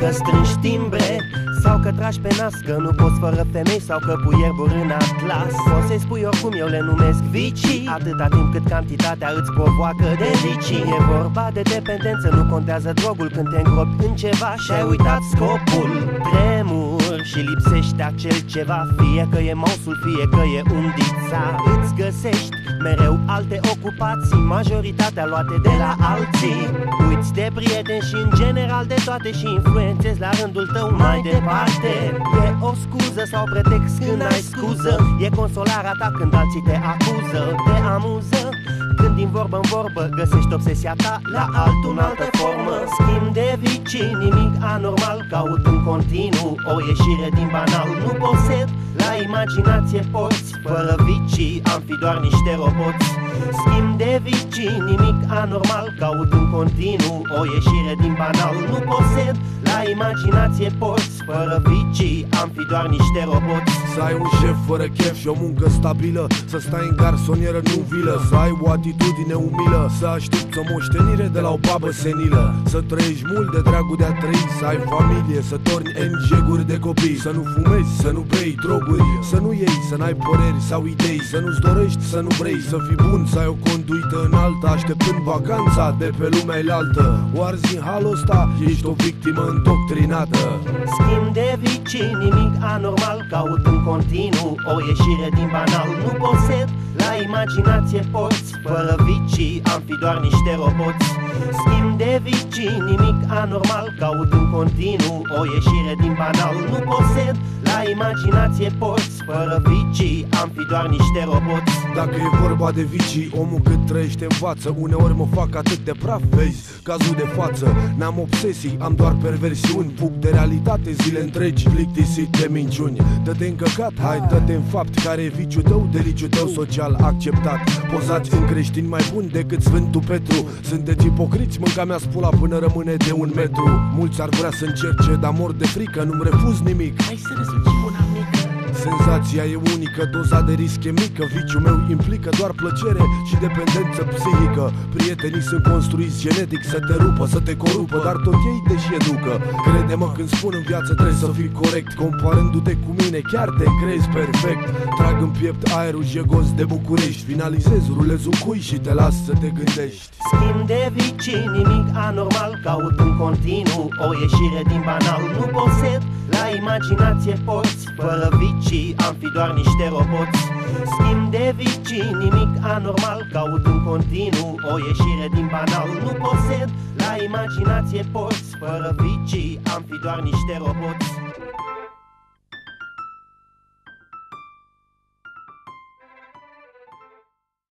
că strângi timbre sau că tragi pe nas, că nu poți fără femei sau că pui ierburi în atlas. Poți să-i spui oricum, eu le numesc vicii, atâta timp cât cantitatea îți provoacă delicii. E vorba de dependență, nu contează drogul când te îngropi în ceva și ai uitat scopul. Tremur și lipsește acel ceva, fie că e mouse-ul, fie că e undița. Îți găsești mereu alte ocupații, majoritatea luate de la alții. Uiți de prieteni și în general de toate și influențezi la rândul tău mai departe. E o scuză sau pretext când ai scuză, e consolarea ta când alții te acuză. Te amuză când din vorbă în vorbă găsești obsesia ta la altul în altă formă. Schimb de vicii, nimic anormal, caut în continuu o ieșire din banal. Nu posed, la imaginație porți, fără vicii am fi doar niște roboți. Schimb de vicii, nimic anormal, caut în continuu o ieșire din banal. Nu posed, la imaginație porți, fără vicii am fi doar niște roboți. Să ai un șef fără chef și o muncă stabilă, să stai în garsonieră, nu vilă, să ai o atitudine umilă, să aștepți o moștenire de la o babă senilă, să trăiești mult de dragul de a trăi, să ai familie, să torni engeguri de copii, să nu fumezi, să nu bei droguri, să nu iei, să n-ai păreri sau idei, să nu-ți dorești, să nu vrei, să fii bun, să ai o conduită înaltă, așteptând vacanța de pe lumea elaltă. O arzi în halul ăsta, ești o victimă îndoctrinată. Schimb de vicii, nimic anormal, caut în continuu o ieșire din banal. Nu posed, la imaginație porți, fără vicii am fi doar niște roboți. Schimb de vicii, nimic anormal, caut în continuu o ieșire din banal. Nu posed, la imaginație porți, fără vicii am fi doar niște roboți. Dacă e vorba de vicii, omul cât trăiește învață. Uneori mă fac atât de praf, vezi, cazul de față. N-am obsesii, am doar perversiuni, fug de realitate zile întregi, plictisit de minciuni. Dă-te în căcat, hai, dă-te în fapt. Care e viciul tău, deliciul tău social acceptat. Pozați în creștini mai buni decât Sfântul Petru. Sunteți ipocriți, mânca mea spula până rămâne de 1 metru. Mulți ar vrea să încerce, dar mor de frică, nu-mi refuz nimic. Hai să răsucim una mică. Senzația e unică, doza de risc e mică. Viciul meu implică doar plăcere și dependență psihică. Prietenii sunt construiți genetic să te rupă, să te corupă, dar tot ei te și educă. Crede-mă când spun în viață trebuie să fii corect. Comparându-te cu mine chiar te crezi perfect. Trag în piept aerul jegos de București. Finalizez, rulez un cui și te las să te gândești. Schimb de vicii, nimic anormal, caut în continuu o ieșire din banal. Nu posed, la imaginație porți, fără vicii am fi doar niște roboți. Schimb de vicii, nimic anormal, caut în continuu o ieșire din banal. Nu posed, la imaginație porți, fără vicii am fi doar niște roboți.